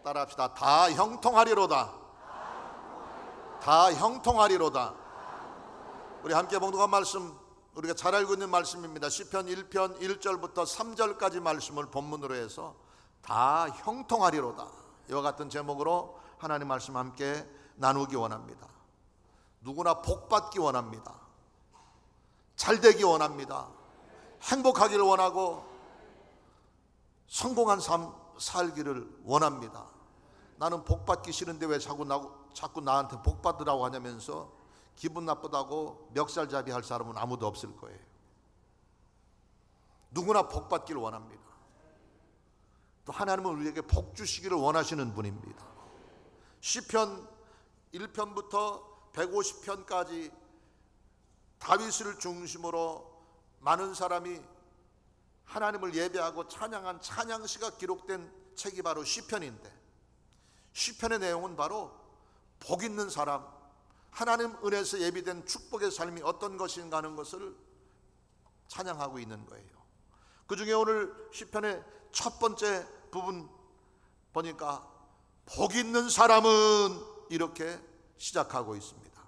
따라합시다. 다 형통하리로다. 다 형통하리로다. 우리 함께 봉독한 말씀, 우리가 잘 알고 있는 말씀입니다. 시편 1편 1절부터 3절까지 말씀을 본문으로 해서 다 형통하리로다, 이와 같은 제목으로 하나님 말씀 함께 나누기 원합니다. 누구나 복받기 원합니다. 잘되기 원합니다. 행복하기를 원하고 성공한 삶 살기를 원합니다. 나는 복받기 싫은데 왜 자꾸 나한테 복받으라고 하냐면서 기분 나쁘다고 멱살잡이 할 사람은 아무도 없을 거예요. 누구나 복받기를 원합니다. 또 하나님은 우리에게 복 주시기를 원하시는 분입니다. 시편 1편부터 150편까지 다윗을 중심으로 많은 사람이 하나님을 예배하고 찬양한 찬양시가 기록된 책이 바로 시편인데, 시편의 내용은 바로 복 있는 사람, 하나님 은혜에서 예비된 축복의 삶이 어떤 것인가 하는 것을 찬양하고 있는 거예요. 그 중에 오늘 시편의 첫 번째 부분 보니까 복 있는 사람은 이렇게 시작하고 있습니다.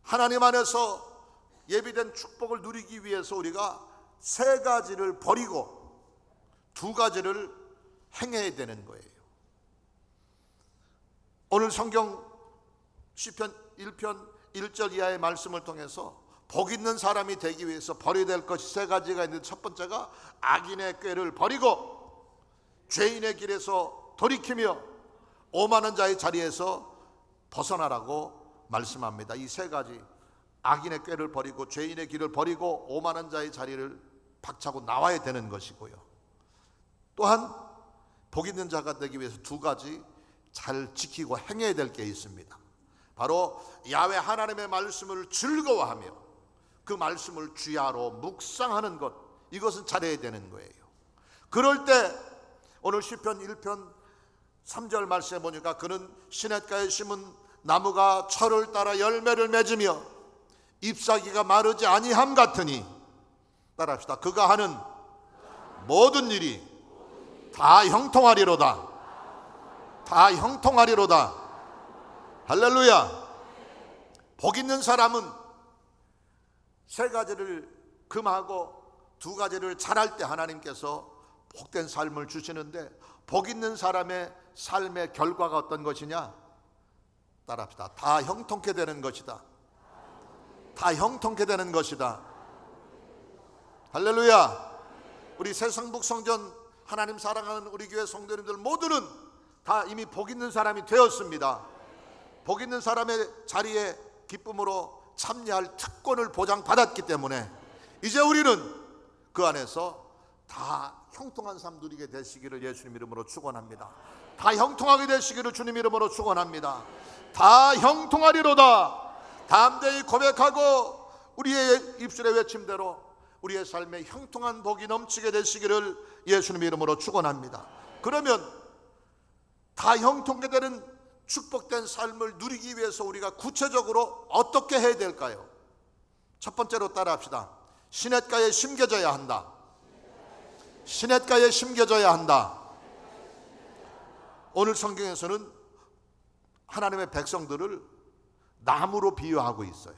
하나님 안에서 예비된 축복을 누리기 위해서 우리가 세 가지를 버리고 두 가지를 행해야 되는 거예요. 오늘 성경 시편 1편 1절 이하의 말씀을 통해서 복 있는 사람이 되기 위해서 버려야 될 것이 세 가지가 있는데, 첫 번째가 악인의 꾀를 버리고 죄인의 길에서 돌이키며 오만한 자의 자리에서 벗어나라고 말씀합니다. 이 세 가지, 악인의 꾀를 버리고 죄인의 길을 버리고 오만한 자의 자리를 박차고 나와야 되는 것이고요. 또한 복 있는 자가 되기 위해서 두 가지 잘 지키고 행해야 될 게 있습니다. 바로 야훼 하나님의 말씀을 즐거워하며 그 말씀을 주야로 묵상하는 것, 이것은 잘해야 되는 거예요. 그럴 때 오늘 시편 1편 3절 말씀에 보니까 그는 시냇가에 심은 나무가 철을 따라 열매를 맺으며 잎사귀가 마르지 아니함 같으니, 따라합시다. 그가 하는 모든 일이 다 형통하리로다. 다 형통하리로다. 할렐루야. 복 있는 사람은 세 가지를 금하고 두 가지를 잘할 때 하나님께서 복된 삶을 주시는데, 복 있는 사람의 삶의 결과가 어떤 것이냐? 따라합시다. 다 형통케 되는 것이다. 다 형통케 되는 것이다. 할렐루야. 우리 새성북 성전 하나님 사랑하는 우리 교회 성도님들 모두는 다 이미 복 있는 사람이 되었습니다. 복 있는 사람의 자리에 기쁨으로 참여할 특권을 보장받았기 때문에 이제 우리는 그 안에서 다 형통한 삶 누리게 되시기를 예수님 이름으로 축원합니다. 다 형통하게 되시기를 주님 이름으로 축원합니다. 다 형통하리로다. 담대히 고백하고 우리의 입술의 외침대로 우리의 삶에 형통한 복이 넘치게 되시기를 예수님 이름으로 축원합니다. 그러면 다 형통하게 되는 축복된 삶을 누리기 위해서 우리가 구체적으로 어떻게 해야 될까요? 첫 번째로 따라합시다. 시냇가에 심겨져야 한다. 시냇가에 심겨져야 한다. 오늘 성경에서는 하나님의 백성들을 나무로 비유하고 있어요.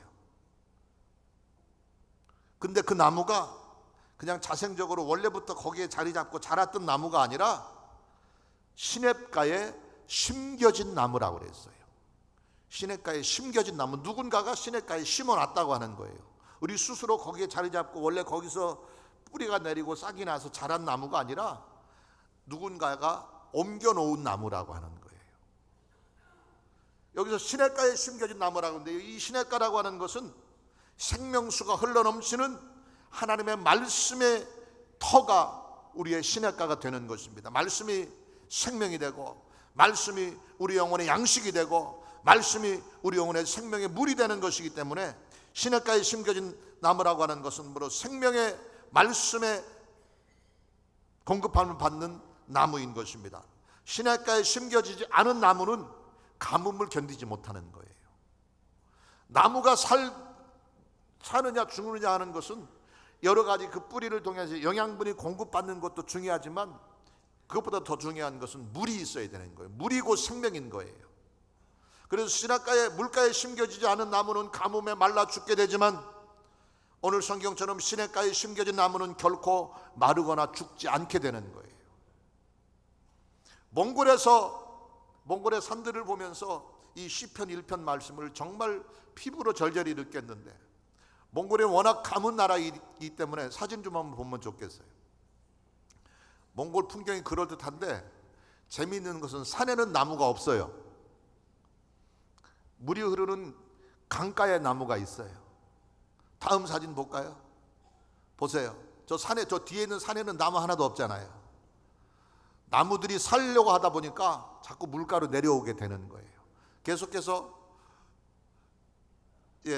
근데 그 나무가 그냥 자생적으로 원래부터 거기에 자리 잡고 자랐던 나무가 아니라 시냇가에 심겨진 나무라고 그랬어요. 시냇가에 심겨진 나무, 누군가가 시냇가에 심어놨다고 하는 거예요. 우리 스스로 거기에 자리 잡고 원래 거기서 뿌리가 내리고 싹이 나서 자란 나무가 아니라 누군가가 옮겨놓은 나무라고 하는 거예요. 여기서 시냇가에 심겨진 나무라고 하는데, 이 시냇가라고 하는 것은 생명수가 흘러넘치는 하나님의 말씀의 터가 우리의 시냇가가 되는 것입니다. 말씀이 생명이 되고, 말씀이 우리 영혼의 양식이 되고, 말씀이 우리 영혼의 생명의 물이 되는 것이기 때문에 시냇가에 심겨진 나무라고 하는 것은 바로 생명의 말씀에 공급함을 받는 나무인 것입니다. 시냇가에 심겨지지 않은 나무는 가뭄을 견디지 못하는 거예요. 나무가 사느냐 죽느냐 하는 것은 여러 가지 그 뿌리를 통해서 영양분이 공급받는 것도 중요하지만 그것보다 더 중요한 것은 물이 있어야 되는 거예요. 물이 곧 생명인 거예요. 그래서 시냇가에 물가에 심겨지지 않은 나무는 가뭄에 말라 죽게 되지만 오늘 성경처럼 시냇가에 심겨진 나무는 결코 마르거나 죽지 않게 되는 거예요. 몽골의 산들을 보면서 이 시편 1편 말씀을 정말 피부로 절절히 느꼈는데, 몽골이 워낙 가문 나라이기 때문에 사진 좀 한번 보면 좋겠어요. 몽골 풍경이 그럴듯한데 재미있는 것은 산에는 나무가 없어요. 물이 흐르는 강가에 나무가 있어요. 다음 사진 볼까요? 보세요. 저 뒤에 있는 산에는 나무 하나도 없잖아요. 나무들이 살려고 하다 보니까 자꾸 물가로 내려오게 되는 거예요. 계속해서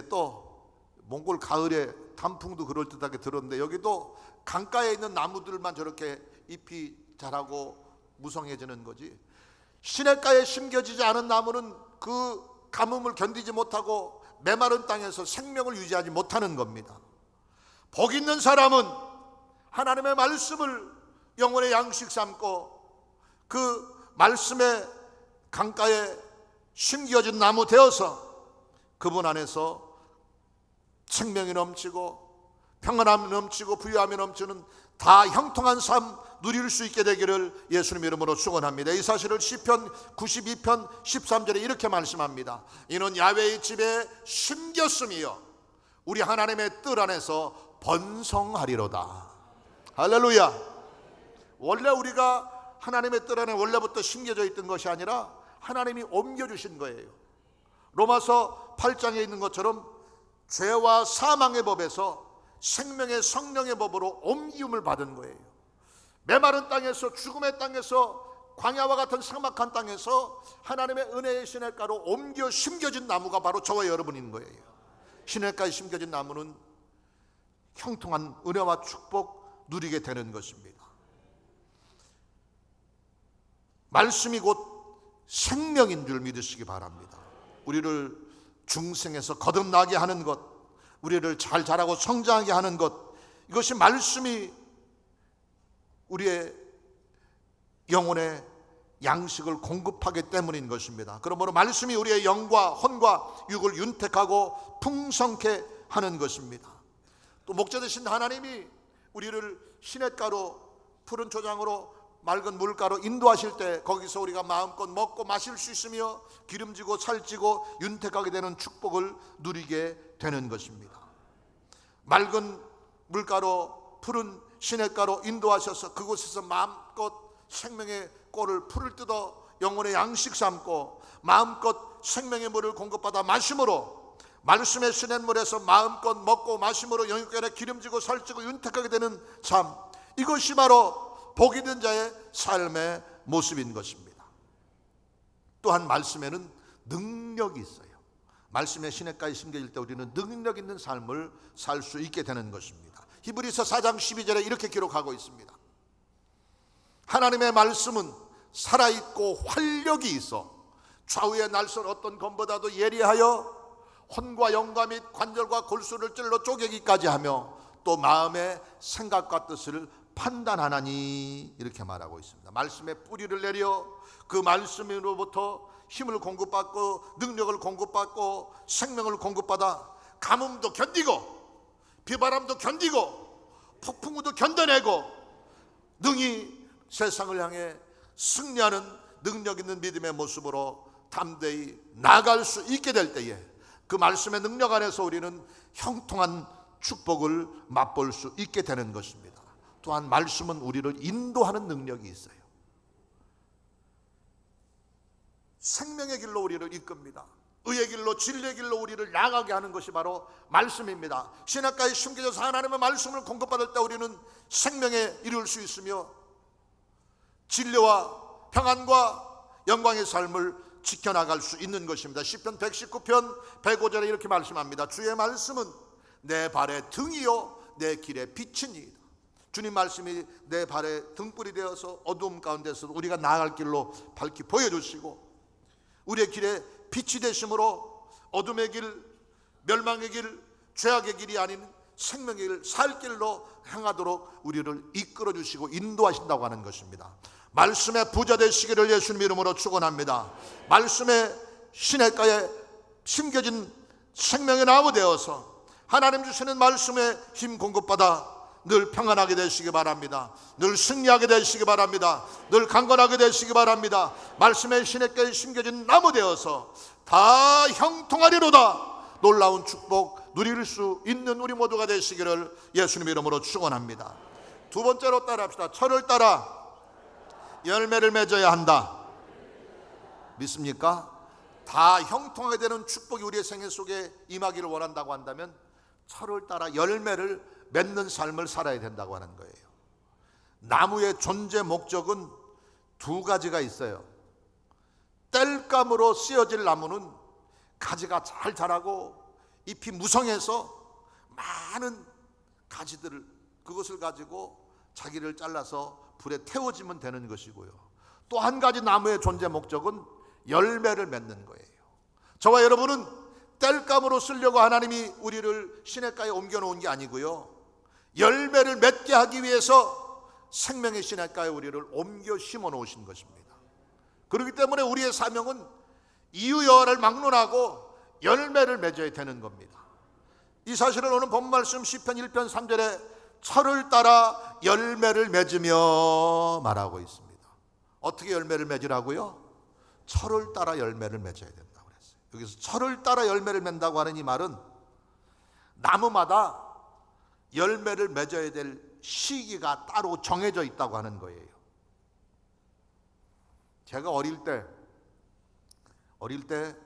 또 몽골 가을에 단풍도 그럴듯하게 들었는데, 여기도 강가에 있는 나무들만 저렇게 잎이 자라고 무성해지는 거지, 시냇가에 심겨지지 않은 나무는 그 가뭄을 견디지 못하고 메마른 땅에서 생명을 유지하지 못하는 겁니다. 복 있는 사람은 하나님의 말씀을 영혼의 양식 삼고 그 말씀의 강가에 심겨진 나무 되어서 그분 안에서 생명이 넘치고 평안함이 넘치고 부유함이 넘치는 다 형통한 삶 누릴 수 있게 되기를 예수님 이름으로 축원합니다. 이 사실을 시편 92편 13절에 이렇게 말씀합니다. 이는 야훼의 집에 심겼음이요 우리 하나님의 뜰 안에서 번성하리로다. 할렐루야. 원래 우리가 하나님의 뜰 안에 원래부터 심겨져 있던 것이 아니라 하나님이 옮겨주신 거예요. 로마서 8장에 있는 것처럼 죄와 사망의 법에서 생명의 성령의 법으로 옮기움을 받은 거예요. 메마른 땅에서, 죽음의 땅에서, 광야와 같은 삭막한 땅에서 하나님의 은혜의 시냇가로 옮겨 심겨진 나무가 바로 저와 여러분인 거예요. 시냇가에 심겨진 나무는 형통한 은혜와 축복 누리게 되는 것입니다. 말씀이 곧 생명인 줄 믿으시기 바랍니다. 우리를 중생에서 거듭나게 하는 것, 우리를 잘 자라고 성장하게 하는 것, 이것이 말씀이 우리의 영혼의 양식을 공급하기 때문인 것입니다. 그러므로 말씀이 우리의 영과 혼과 육을 윤택하고 풍성케 하는 것입니다. 또 목자 되신 하나님이 우리를 시냇가로, 푸른 초장으로, 맑은 물가로 인도하실 때 거기서 우리가 마음껏 먹고 마실 수 있으며 기름지고 살찌고 윤택하게 되는 축복을 누리게 되는 것입니다. 맑은 물가로, 푸른 시냇가로 인도하셔서 그곳에서 마음껏 생명의 꼴을 풀을 뜯어 영혼의 양식 삼고 마음껏 생명의 물을 공급받아 마심으로, 말씀의 시냇물에서 마음껏 먹고 마심으로 영육간에 기름지고 살찌고 윤택하게 되는 삶, 이것이 바로 복 있는 자의 삶의 모습인 것입니다. 또한 말씀에는 능력이 있어요. 말씀의 시냇가에 심겨질 때 우리는 능력 있는 삶을 살 수 있게 되는 것입니다. 히브리서 4장 12절에 이렇게 기록하고 있습니다. 하나님의 말씀은 살아있고 활력이 있어 좌우의 날선 어떤 검보다도 예리하여 혼과 영과 및 관절과 골수를 찔러 쪼개기까지 하며 또 마음의 생각과 뜻을 판단하나니, 이렇게 말하고 있습니다. 말씀에 뿌리를 내려 그 말씀으로부터 힘을 공급받고 능력을 공급받고 생명을 공급받아 가뭄도 견디고 비바람도 견디고 폭풍우도 견뎌내고 능히 세상을 향해 승리하는 능력 있는 믿음의 모습으로 담대히 나아갈 수 있게 될 때에 그 말씀의 능력 안에서 우리는 형통한 축복을 맛볼 수 있게 되는 것입니다. 또한 말씀은 우리를 인도하는 능력이 있어요. 생명의 길로 우리를 이끕니다. 의의 길로, 진리의 길로 우리를 나아가게 하는 것이 바로 말씀입니다. 시냇가에 심겨져서 하나님의 말씀을 공급받을 때 우리는 생명에 이룰 수 있으며 진리와 평안과 영광의 삶을 지켜나갈 수 있는 것입니다. 시편 119편 105절에 이렇게 말씀합니다. 주의 말씀은 내 발의 등이요 내 길의 빛이니이다. 주님 말씀이 내 발의 등불이 되어서 어두움 가운데서 우리가 나아갈 길로 밝히 보여주시고 우리의 길에 빛이 되심으로 어둠의 길, 멸망의 길, 죄악의 길이 아닌 생명의 길, 살 길로 향하도록 우리를 이끌어 주시고 인도하신다고 하는 것입니다. 말씀에 부자 되시기를 예수님 이름으로 축원합니다. 말씀에 시냇가에 심겨진 생명의 나무 되어서 하나님 주시는 말씀에 힘 공급받아 늘 평안하게 되시기 바랍니다. 늘 승리하게 되시기 바랍니다. 늘 강건하게 되시기 바랍니다. 말씀의 시냇가에 심겨진 나무 되어서 다 형통하리로다. 놀라운 축복 누릴 수 있는 우리 모두가 되시기를 예수님 이름으로 축원합니다. 두 번째로 따라합시다. 철을 따라 열매를 맺어야 한다. 믿습니까? 다 형통하게 되는 축복이 우리의 생애 속에 임하기를 원한다고 한다면 철을 따라 열매를 맺는 삶을 살아야 된다고 하는 거예요. 나무의 존재 목적은 두 가지가 있어요. 땔감으로 쓰여질 나무는 가지가 잘 자라고 잎이 무성해서 많은 가지들을 그것을 가지고 자기를 잘라서 불에 태워지면 되는 것이고요. 또 한 가지 나무의 존재 목적은 열매를 맺는 거예요. 저와 여러분은 땔감으로 쓰려고 하나님이 우리를 시냇가에 옮겨놓은 게 아니고요, 열매를 맺게 하기 위해서 생명의 시냇가에 우리를 옮겨 심어 놓으신 것입니다. 그렇기 때문에 우리의 사명은 이유 여호와를 막론하고 열매를 맺어야 되는 겁니다. 이 사실을 오늘 본 말씀 시편 1편 3절에 철을 따라 열매를 맺으며 말하고 있습니다. 어떻게 열매를 맺으라고요? 철을 따라 열매를 맺어야 된다고 그랬어요. 여기서 철을 따라 열매를 맺는다고 하는 이 말은 나무마다 열매를 맺어야 될 시기가 따로 정해져 있다고 하는 거예요. 제가 어릴 때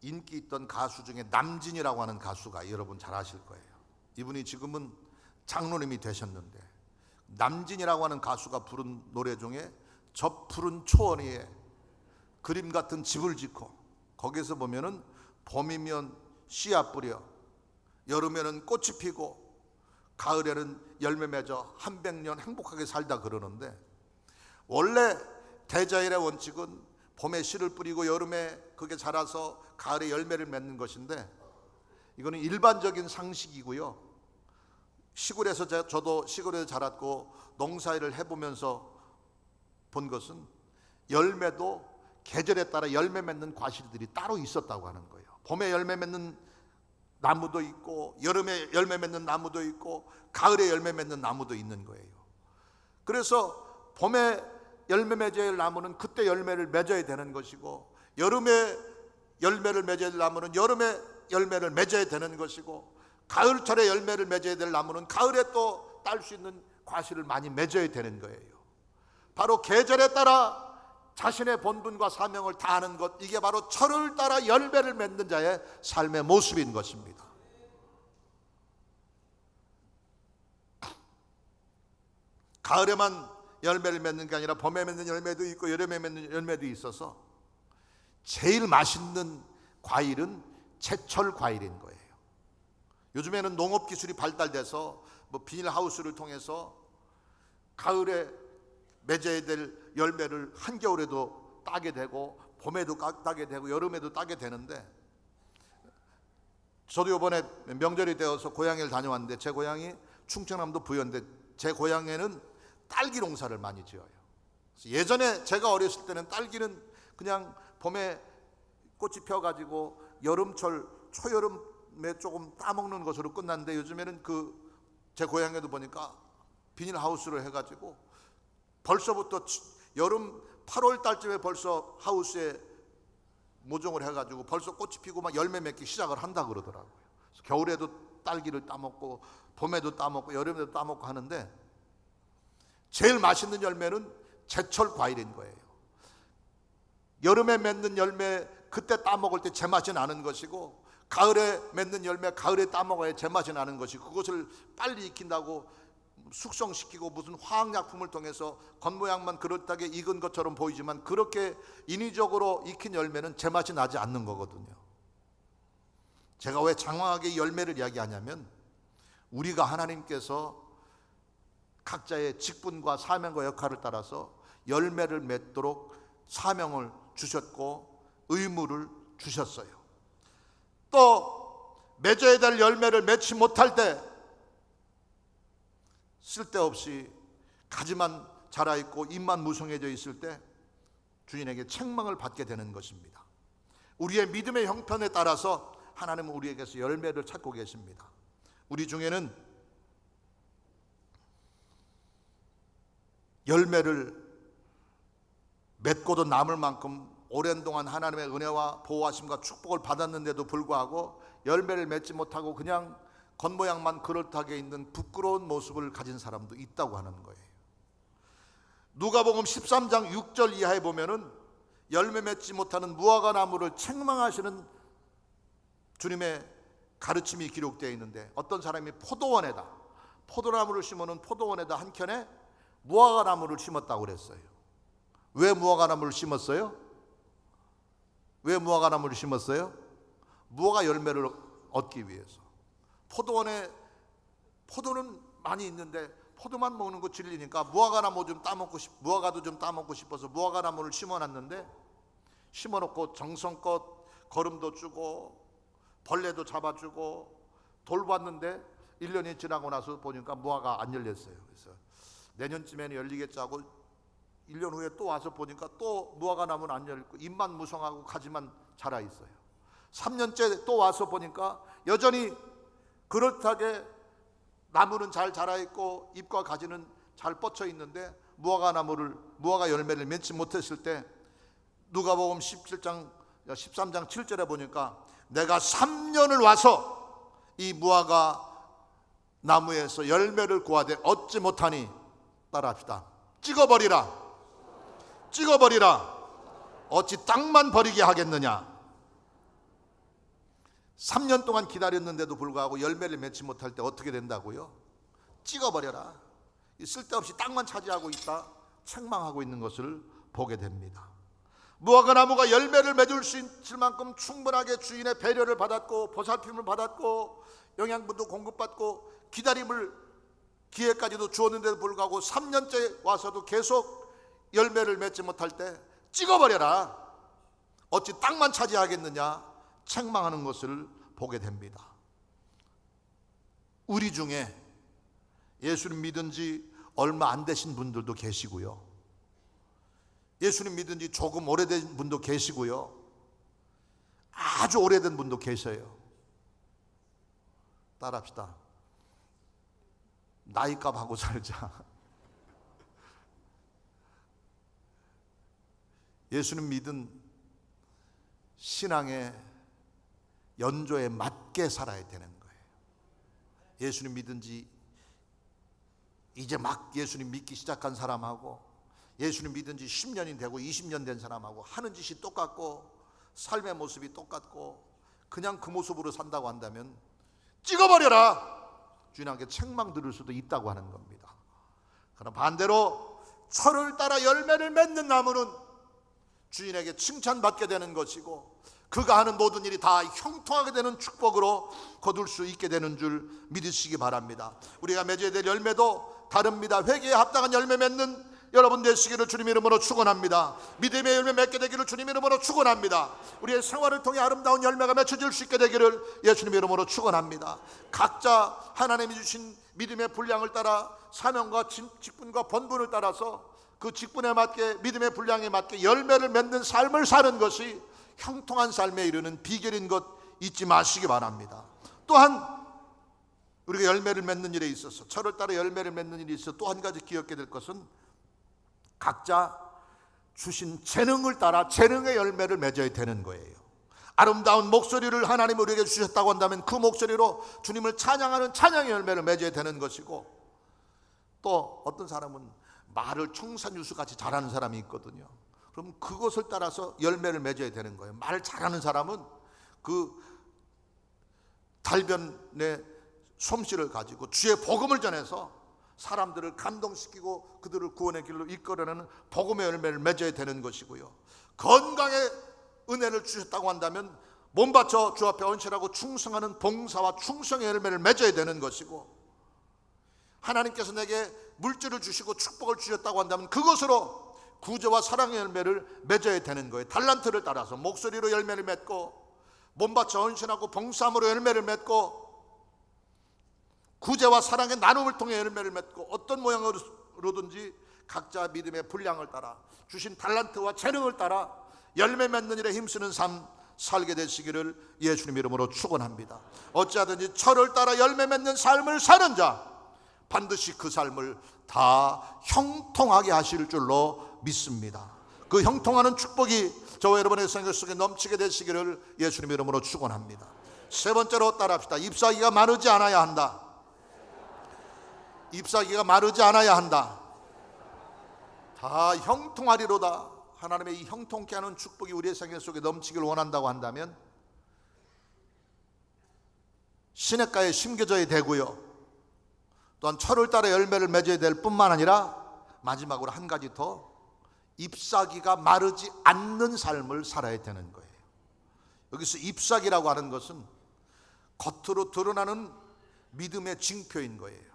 인기 있던 가수 중에 남진이라고 하는 가수가 여러분 잘 아실 거예요. 이분이 지금은 장로님이 되셨는데, 남진이라고 하는 가수가 부른 노래 중에 저 푸른 초원 위에 그림 같은 집을 짓고, 거기서 보면은 봄이면 씨앗 뿌려, 여름에는 꽃이 피고, 가을에는 열매 맺어 한 100년 행복하게 살다 그러는데, 원래 대자연의 원칙은 봄에 씨를 뿌리고 여름에 그게 자라서 가을에 열매를 맺는 것인데, 이거는 일반적인 상식이고요. 시골에서 저도 시골에서 자랐고 농사일을 해보면서 본 것은 열매도 계절에 따라 열매 맺는 과실들이 따로 있었다고 하는 거예요. 봄에 열매 맺는 나무도 있고, 여름에 열매 맺는 나무도 있고, 가을에 열매 맺는 나무도 있는 거예요. 그래서 봄에 열매 맺어야 할 나무는 그때 열매를 맺어야 되는 것이고, 여름에 열매를 맺어야 할 나무는 여름에 열매를 맺어야 되는 것이고, 가을철에 열매를 맺어야 될 나무는 가을에 또 딸 수 있는 과실을 많이 맺어야 되는 거예요. 바로 계절에 따라 자신의 본분과 사명을 다하는 것, 이게 바로 철을 따라 열매를 맺는 자의 삶의 모습인 것입니다. 가을에만 열매를 맺는 게 아니라 봄에 맺는 열매도 있고 여름에 맺는 열매도 있어서 제일 맛있는 과일은 제철 과일인 거예요. 요즘에는 농업 기술이 발달돼서 비닐하우스를 통해서 가을에 맺어야 될 열매를 한겨울에도 따게 되고, 봄에도 따게 되고, 여름에도 따게 되는데, 저도 이번에 명절이 되어서 고향을 다녀왔는데, 제 고향이 충청남도 부여인데 제 고향에는 딸기 농사를 많이 지어요. 예전에 제가 어렸을 때는 딸기는 그냥 봄에 꽃이 펴가지고 여름철 초여름에 조금 따먹는 것으로 끝났는데, 요즘에는 제 고향에도 보니까 비닐하우스를 해가지고 벌써부터 여름 8월 달쯤에 벌써 하우스에 모종을 해가지고 벌써 꽃이 피고 막 열매 맺기 시작을 한다 그러더라고요. 겨울에도 딸기를 따먹고 봄에도 따먹고 여름에도 따먹고 하는데, 제일 맛있는 열매는 제철 과일인 거예요. 여름에 맺는 열매 그때 따먹을 때 제맛이 나는 것이고, 가을에 맺는 열매 가을에 따먹어야 제맛이 나는 것이고, 그것을 빨리 익힌다고 숙성시키고 무슨 화학약품을 통해서 겉모양만 그렇다게 익은 것처럼 보이지만, 그렇게 인위적으로 익힌 열매는 제맛이 나지 않는 거거든요. 제가 왜 장황하게 열매를 이야기하냐면, 우리가 하나님께서 각자의 직분과 사명과 역할을 따라서 열매를 맺도록 사명을 주셨고 의무를 주셨어요. 또 맺어야 될 열매를 맺지 못할 때 쓸데없이 가지만 자라있고 입만 무성해져 있을 때 주인에게 책망을 받게 되는 것입니다. 우리의 믿음의 형편에 따라서 하나님은 우리에게서 열매를 찾고 계십니다. 우리 중에는 열매를 맺고도 남을 만큼 오랜 동안 하나님의 은혜와 보호하심과 축복을 받았는데도 불구하고 열매를 맺지 못하고 그냥 겉모양만 그럴듯하게 있는 부끄러운 모습을 가진 사람도 있다고 하는 거예요. 누가복음 13장 6절 이하에 보면은 열매 맺지 못하는 무화과 나무를 책망하시는 주님의 가르침이 기록되어 있는데, 어떤 사람이 포도원에다 포도나무를 심어놓은 포도원에다 한켠에 무화과 나무를 심었다고 그랬어요. 왜 무화과 나무를 심었어요? 왜 무화과 나무를 심었어요? 무화과 열매를 얻기 위해서. 포도원에 포도는 많이 있는데 포도만 먹는 거 질리니까 무화과도 좀 따먹고 싶어서 무화과 나무를 심어놨는데, 심어놓고 정성껏 거름도 주고 벌레도 잡아주고 돌봤는데 1년이 지나고 나서 보니까 무화과가 안 열렸어요. 그래서 내년쯤에는 열리겠지 하고 1년 후에 또 와서 보니까 또 무화과 나무는 안 열리고 잎만 무성하고 가지만 자라 있어요. 3년째 또 와서 보니까 여전히 그렇다게 나무는 잘 자라 있고 잎과 가지는 잘 뻗쳐 있는데 무화과 열매를 맺지 못했을 때 누가복음 13장 7절에 보니까 내가 3년을 와서 이 무화과 나무에서 열매를 구하되 얻지 못하니, 따라합시다, 찍어버리라 어찌 땅만 버리게 하겠느냐. 3년 동안 기다렸는데도 불구하고 열매를 맺지 못할 때 어떻게 된다고요? 찍어버려라. 쓸데없이 땅만 차지하고 있다 책망하고 있는 것을 보게 됩니다. 무화과 나무가 열매를 맺을 수 있을 만큼 충분하게 주인의 배려를 받았고 보살핌을 받았고 영양분도 공급받고 기다림을 기회까지도 주었는데도 불구하고 3년째 와서도 계속 열매를 맺지 못할 때 찍어버려라, 어찌 땅만 차지하겠느냐 책망하는 것을 보게 됩니다. 우리 중에 예수를 믿은 지 얼마 안 되신 분들도 계시고요, 예수를 믿은 지 조금 오래된 분도 계시고요, 아주 오래된 분도 계셔요. 따라합시다. 나이값 하고 살자. 예수는 믿은 신앙의 연조에 맞게 살아야 되는 거예요. 예수님 믿은 지 이제 막 예수님 믿기 시작한 사람하고 예수님 믿은 지 10년이 되고 20년 된 사람하고 하는 짓이 똑같고 삶의 모습이 똑같고 그냥 그 모습으로 산다고 한다면 찍어버려라, 주인에게 책망 들을 수도 있다고 하는 겁니다. 그러나 반대로 철을 따라 열매를 맺는 나무는 주인에게 칭찬받게 되는 것이고 그가 하는 모든 일이 다 형통하게 되는 축복으로 거둘 수 있게 되는 줄 믿으시기 바랍니다. 우리가 맺어야 될 열매도 다릅니다. 회개에 합당한 열매 맺는 여러분 되시기를 주님 이름으로 축원합니다. 믿음의 열매 맺게 되기를 주님 이름으로 축원합니다. 우리의 생활을 통해 아름다운 열매가 맺혀질 수 있게 되기를 예수님 이름으로 축원합니다. 각자 하나님이 주신 믿음의 분량을 따라 사명과 직분과 본분을 따라서 그 직분에 맞게 믿음의 분량에 맞게 열매를 맺는 삶을 사는 것이 형통한 삶에 이르는 비결인 것 잊지 마시기 바랍니다. 또한 우리가 열매를 맺는 일에 있어서 철을 따라 열매를 맺는 일에 있어서 또 한 가지 기억해야 될 것은 각자 주신 재능을 따라 재능의 열매를 맺어야 되는 거예요. 아름다운 목소리를 하나님 우리에게 주셨다고 한다면 그 목소리로 주님을 찬양하는 찬양의 열매를 맺어야 되는 것이고, 또 어떤 사람은 말을 청산유수같이 잘하는 사람이 있거든요. 그럼 그것을 따라서 열매를 맺어야 되는 거예요. 말 잘하는 사람은 그 달변의 솜씨를 가지고 주의 복음을 전해서 사람들을 감동시키고 그들을 구원의 길로 이끌어내는 복음의 열매를 맺어야 되는 것이고요, 건강의 은혜를 주셨다고 한다면 몸 바쳐 주 앞에 헌신하고 충성하는 봉사와 충성의 열매를 맺어야 되는 것이고, 하나님께서 내게 물질을 주시고 축복을 주셨다고 한다면 그것으로 구제와 사랑의 열매를 맺어야 되는 거예요. 달란트를 따라서 목소리로 열매를 맺고 몸 바쳐 헌신하고 봉사함으로 열매를 맺고 구제와 사랑의 나눔을 통해 열매를 맺고 어떤 모양으로든지 각자 믿음의 분량을 따라 주신 달란트와 재능을 따라 열매 맺는 일에 힘쓰는 삶 살게 되시기를 예수님 이름으로 축원합니다. 어찌하든지 철을 따라 열매 맺는 삶을 사는 자 반드시 그 삶을 다 형통하게 하실 줄로 믿습니다. 그 형통하는 축복이 저와 여러분의 생활 속에 넘치게 되시기를 예수님 이름으로 축원합니다. 세 번째로 따라합시다. 잎사귀가 마르지 않아야 한다. 잎사귀가 마르지 않아야 한다. 다 형통하리로다. 하나님의 이 형통케 하는 축복이 우리의 생애 속에 넘치기를 원한다고 한다면 시냇가에 심겨져야 되고요, 또한 철을 따라 열매를 맺어야 될 뿐만 아니라 마지막으로 한 가지 더, 잎사귀가 마르지 않는 삶을 살아야 되는 거예요. 여기서 잎사귀라고 하는 것은 겉으로 드러나는 믿음의 징표인 거예요.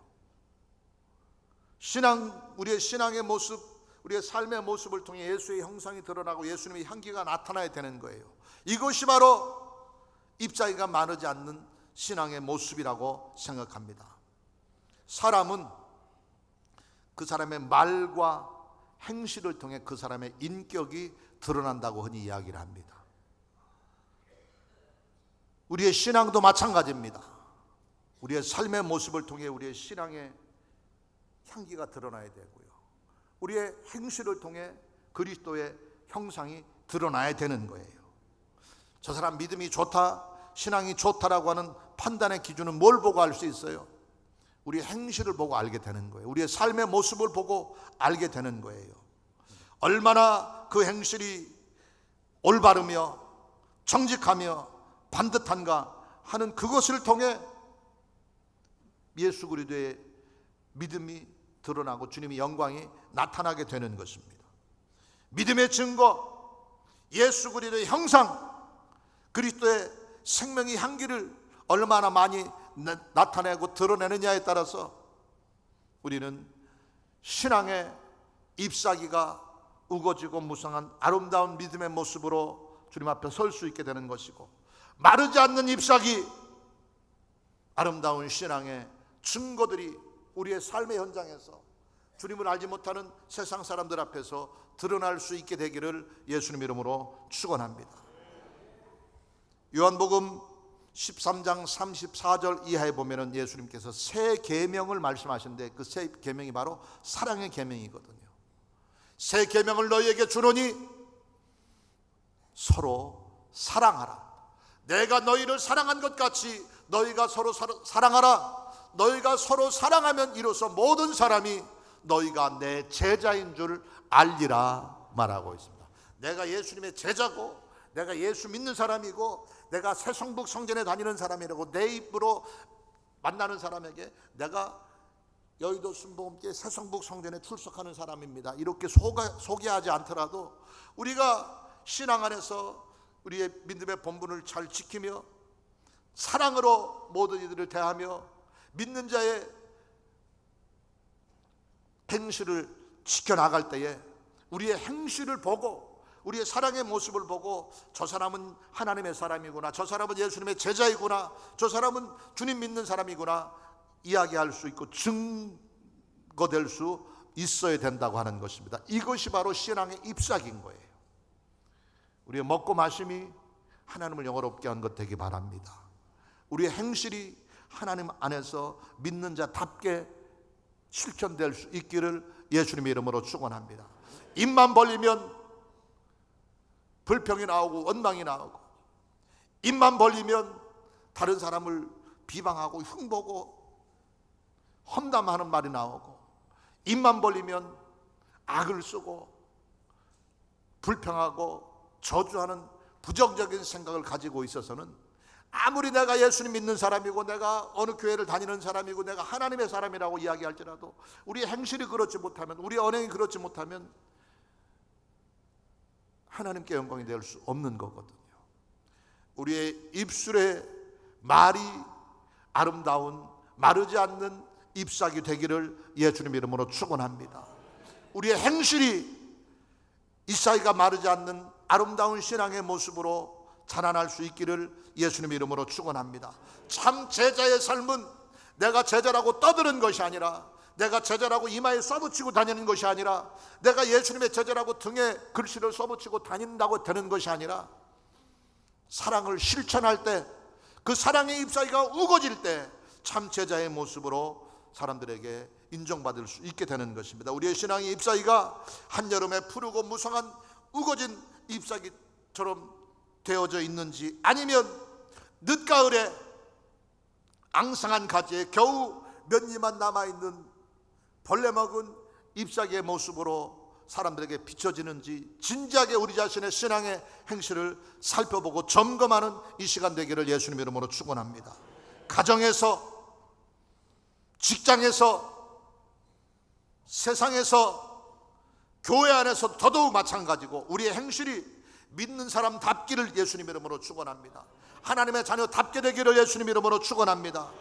우리의 신앙의 모습, 우리의 삶의 모습을 통해 예수의 형상이 드러나고 예수님의 향기가 나타나야 되는 거예요. 이것이 바로 잎사귀가 마르지 않는 신앙의 모습이라고 생각합니다. 사람은 그 사람의 말과 행실을 통해 그 사람의 인격이 드러난다고 흔히 이야기를 합니다. 우리의 신앙도 마찬가지입니다. 우리의 삶의 모습을 통해 우리의 신앙의 향기가 드러나야 되고요, 우리의 행실을 통해 그리스도의 형상이 드러나야 되는 거예요. 저 사람 믿음이 좋다, 신앙이 좋다라고 하는 판단의 기준은 뭘 보고 알 수 있어요? 우리의 행실을 보고 알게 되는 거예요. 우리의 삶의 모습을 보고 알게 되는 거예요. 얼마나 그 행실이 올바르며 정직하며 반듯한가 하는 그것을 통해 예수 그리스도의 믿음이 드러나고 주님의 영광이 나타나게 되는 것입니다. 믿음의 증거, 예수 그리스도의 형상, 그리스도의 생명의 향기를 얼마나 많이 나타내고 드러내느냐에 따라서 우리는 신앙의 잎사귀가 우거지고 무성한 아름다운 믿음의 모습으로 주님 앞에 설 수 있게 되는 것이고, 마르지 않는 잎사귀, 아름다운 신앙의 증거들이 우리의 삶의 현장에서 주님을 알지 못하는 세상 사람들 앞에서 드러날 수 있게 되기를 예수님 이름으로 축원합니다. 요한복음 13장 34절 이하에 보면은 예수님께서 새 계명을 말씀하시는데 그 새 계명이 바로 사랑의 계명이거든요. 새 계명을 너희에게 주노니 서로 사랑하라. 내가 너희를 사랑한 것 같이 너희가 서로 사랑하라. 너희가 서로 사랑하면 이로써 모든 사람이 너희가 내 제자인 줄 알리라 말하고 있습니다. 내가 예수님의 제자고, 내가 예수 믿는 사람이고, 내가 새성북 성전에 다니는 사람이라고 내 입으로 만나는 사람에게 내가 여의도 순복음교회 새성북 성전에 출석하는 사람입니다, 이렇게 소개하지 않더라도 우리가 신앙 안에서 우리의 믿음의 본분을 잘 지키며 사랑으로 모든 이들을 대하며 믿는 자의 행실을 지켜나갈 때에 우리의 행실을 보고, 우리의 사랑의 모습을 보고 저 사람은 하나님의 사람이구나, 저 사람은 예수님의 제자이구나, 저 사람은 주님 믿는 사람이구나 이야기할 수 있고 증거될 수 있어야 된다고 하는 것입니다. 이것이 바로 신앙의 잎사귀인 거예요. 우리의 먹고 마심이 하나님을 영화롭게 하는 것 되기 바랍니다. 우리의 행실이 하나님 안에서 믿는 자답게 실천될 수 있기를 예수님의 이름으로 축원합니다. 입만 벌리면 불평이 나오고 원망이 나오고, 입만 벌리면 다른 사람을 비방하고 흉보고 험담하는 말이 나오고, 입만 벌리면 악을 쓰고 불평하고 저주하는 부정적인 생각을 가지고 있어서는 아무리 내가 예수님 믿는 사람이고 내가 어느 교회를 다니는 사람이고 내가 하나님의 사람이라고 이야기할지라도 우리의 행실이 그렇지 못하면, 우리의 언행이 그렇지 못하면 하나님께 영광이 될 수 없는 거거든요. 우리의 입술의 말이 아름다운 마르지 않는 잎사귀 되기를 예수님 이름으로 축원합니다. 우리의 행실이 잎사귀가 마르지 않는 아름다운 신앙의 모습으로 자라날 수 있기를 예수님 이름으로 축원합니다. 참 제자의 삶은 내가 제자라고 떠드는 것이 아니라 내가 제자라고 이마에 써붙이고 다니는 것이 아니라, 내가 예수님의 제자라고 등에 글씨를 써붙이고 다닌다고 되는 것이 아니라, 사랑을 실천할 때, 그 사랑의 잎사귀가 우거질 때 참 제자의 모습으로 사람들에게 인정받을 수 있게 되는 것입니다. 우리의 신앙의 잎사귀가 한여름에 푸르고 무성한 우거진 잎사귀처럼 되어져 있는지, 아니면 늦가을에 앙상한 가지에 겨우 몇 입만 남아있는 벌레 먹은 잎사귀의 모습으로 사람들에게 비춰지는지, 진지하게 우리 자신의 신앙의 행실을 살펴보고 점검하는 이 시간 되기를 예수님 이름으로 축원합니다. 가정에서, 직장에서, 세상에서, 교회 안에서 더더욱 마찬가지고, 우리의 행실이 믿는 사람답기를 예수님 이름으로 축원합니다. 하나님의 자녀답게 되기를 예수님 이름으로 축원합니다.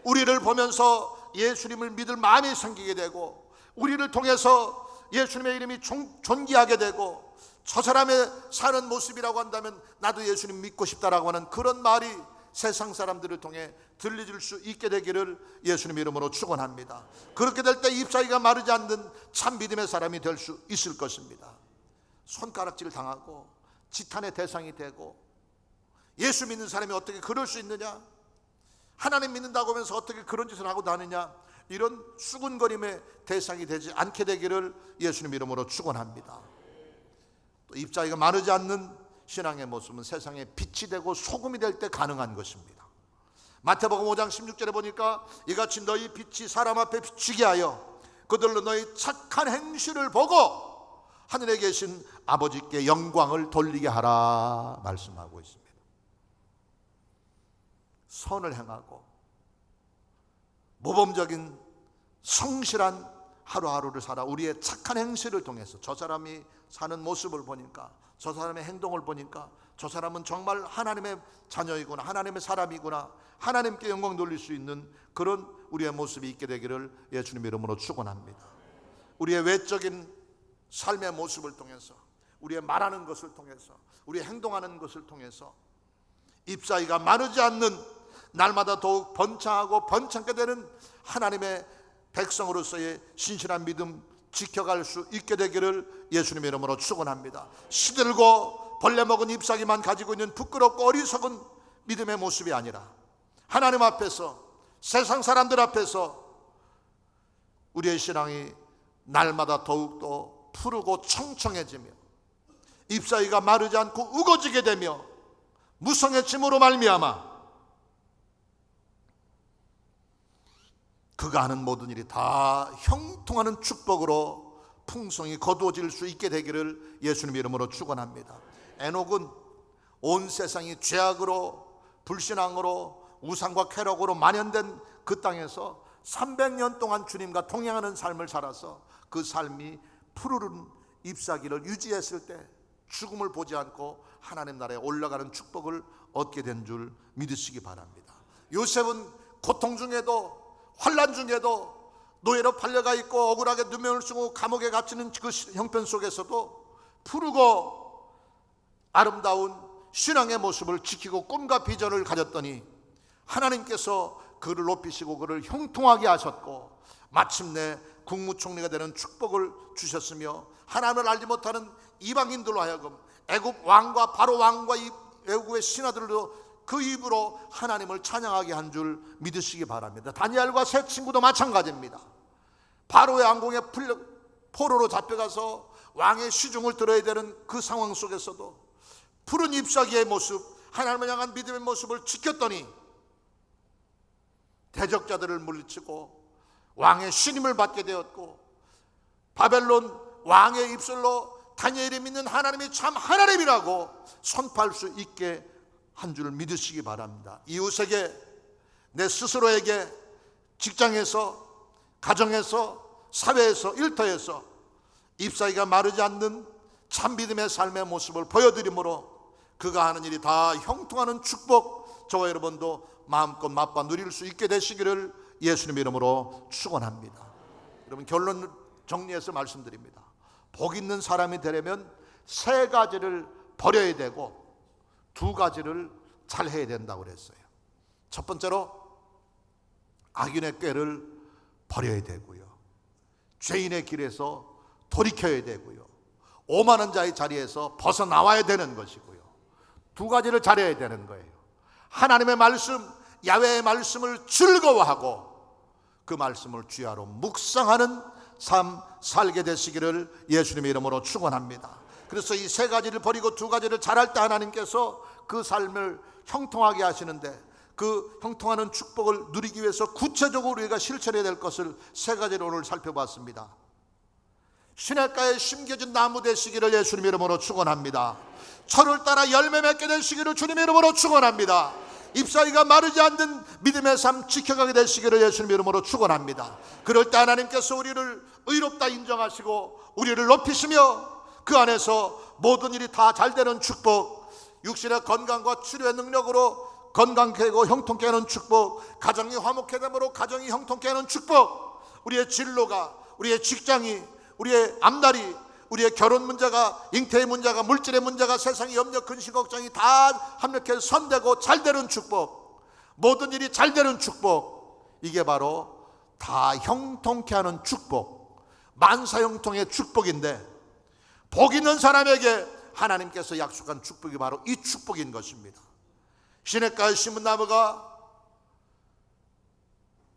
우리를 보면서 예수님을 믿을 마음이 생기게 되고, 우리를 통해서 예수님의 이름이 존귀하게 되고, 저 사람의 사는 모습이라고 한다면 나도 예수님 믿고 싶다라고 하는 그런 말이 세상 사람들을 통해 들려질 수 있게 되기를 예수님 이름으로 축원합니다. 그렇게 될 때 잎사귀가 마르지 않는 참 믿음의 사람이 될 수 있을 것입니다. 손가락질 당하고 지탄의 대상이 되고, 예수 믿는 사람이 어떻게 그럴 수 있느냐, 하나님 믿는다고 하면서 어떻게 그런 짓을 하고 다니냐, 이런 수군거림의 대상이 되지 않게 되기를 예수님 이름으로 축원합니다. 또 잎사귀가 마르지 않는 신앙의 모습은 세상에 빛이 되고 소금이 될 때 가능한 것입니다. 마태복음 5장 16절에 보니까 이같이 너희 빛이 사람 앞에 비치게 하여 그들로 너희 착한 행실을 보고 하늘에 계신 아버지께 영광을 돌리게 하라 말씀하고 있습니다. 선을 행하고 모범적인 성실한 하루하루를 살아 우리의 착한 행실을 통해서 저 사람이 사는 모습을 보니까, 저 사람의 행동을 보니까 저 사람은 정말 하나님의 자녀이구나, 하나님의 사람이구나, 하나님께 영광 돌릴 수 있는 그런 우리의 모습이 있게 되기를 예수님 이름으로 축원합니다. 우리의 외적인 삶의 모습을 통해서, 우리의 말하는 것을 통해서, 우리의 행동하는 것을 통해서 잎사귀가 마르지 않는, 날마다 더욱 번창하고 번창게 되는 하나님의 백성으로서의 신실한 믿음 지켜갈 수 있게 되기를 예수님 이름으로 축원합니다. 시들고 벌레 먹은 잎사귀만 가지고 있는 부끄럽고 어리석은 믿음의 모습이 아니라, 하나님 앞에서, 세상 사람들 앞에서 우리의 신앙이 날마다 더욱더 푸르고 청청해지며 잎사귀가 마르지 않고 우거지게 되며 무성해짐으로 말미암아 그가 하는 모든 일이 다 형통하는 축복으로 풍성히 거두어질 수 있게 되기를 예수님 이름으로 축원합니다. 에녹은 온 세상이 죄악으로, 불신앙으로, 우상과 쾌락으로 만연된 그 땅에서 300년 동안 주님과 동행하는 삶을 살아서 그 삶이 푸르른 잎사귀를 유지했을 때 죽음을 보지 않고 하나님 나라에 올라가는 축복을 얻게 된 줄 믿으시기 바랍니다. 요셉은 고통 중에도, 환난 중에도, 노예로 팔려가 있고 억울하게 누명을 쓰고 감옥에 갇히는 그 형편 속에서도 푸르고 아름다운 신앙의 모습을 지키고 꿈과 비전을 가졌더니 하나님께서 그를 높이시고 그를 형통하게 하셨고 마침내 국무총리가 되는 축복을 주셨으며, 하나님을 알지 못하는 이방인들로 하여금 애굽 왕과 바로 왕과 애굽의 신하들도 그 입으로 하나님을 찬양하게 한 줄 믿으시기 바랍니다. 다니엘과 세 친구도 마찬가지입니다. 바로의 왕궁에 포로로 잡혀가서 왕의 시중을 들어야 되는 그 상황 속에서도 푸른 잎사귀의 모습, 하나님을 향한 믿음의 모습을 지켰더니 대적자들을 물리치고 왕의 신임을 받게 되었고, 바벨론 왕의 입술로 다니엘이 믿는 하나님이 참 하나님이라고 선포할 수 있게 한 줄 믿으시기 바랍니다. 이웃에게, 내 스스로에게, 직장에서, 가정에서, 사회에서, 일터에서 잎사귀가 마르지 않는 참 믿음의 삶의 모습을 보여드림으로 그가 하는 일이 다 형통하는 축복, 저와 여러분도 마음껏 맛봐 누릴 수 있게 되시기를 예수님 이름으로 축원합니다. 여러분, 결론 정리해서 말씀드립니다. 복 있는 사람이 되려면 세 가지를 버려야 되고 두 가지를 잘 해야 된다고 그랬어요. 첫 번째로 악인의 꾀를 버려야 되고요. 죄인의 길에서 돌이켜야 되고요, 오만한 자의 자리에서 벗어나와야 되는 것이고요, 두 가지를 잘해야 되는 거예요. 하나님의 말씀, 야훼의 말씀을 즐거워하고 그 말씀을 주야로 묵상하는 삶 살게 되시기를 예수님의 이름으로 축원합니다. 그래서 이 세 가지를 버리고 두 가지를 잘할 때 하나님께서 그 삶을 형통하게 하시는데, 그 형통하는 축복을 누리기 위해서 구체적으로 우리가 실천해야 될 것을 세 가지를 오늘 살펴봤습니다. 시냇가에 심겨진 나무 되시기를 예수님 이름으로 축원합니다. 철을 따라 열매 맺게 되시기를 주님 이름으로 축원합니다. 잎사귀가 마르지 않는 믿음의 삶 지켜가게 되시기를 예수님 이름으로 축원합니다. 그럴 때 하나님께서 우리를 의롭다 인정하시고 우리를 높이시며 그 안에서 모든 일이 다 잘되는 축복, 육신의 건강과 치료의 능력으로 건강케 하고 형통케 하는 축복, 가정이 화목케 됨으로 가정이 형통케 하는 축복, 우리의 진로가, 우리의 직장이, 우리의 앞날이, 우리의 결혼 문제가, 잉태의 문제가, 물질의 문제가, 세상의 염려, 근심, 걱정이 다 합력해서 선되고 잘되는 축복, 모든 일이 잘되는 축복, 이게 바로 다 형통케 하는 축복, 만사형통의 축복인데, 복 있는 사람에게 하나님께서 약속한 축복이 바로 이 축복인 것입니다. 시냇가에 심은 나무가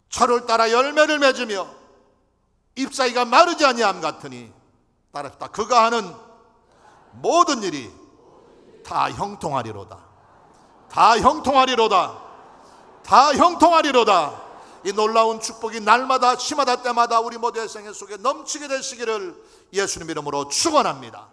철을 따라 열매를 맺으며 잎사귀가 마르지 아니함 같으니 따라합시다. 그가 하는 모든 일이 다 형통하리로다. 다 형통하리로다. 다 형통하리로다. 이 놀라운 축복이 날마다 시마다 때마다 우리 모두의 생애 속에 넘치게 되시기를 예수님 이름으로 축원합니다.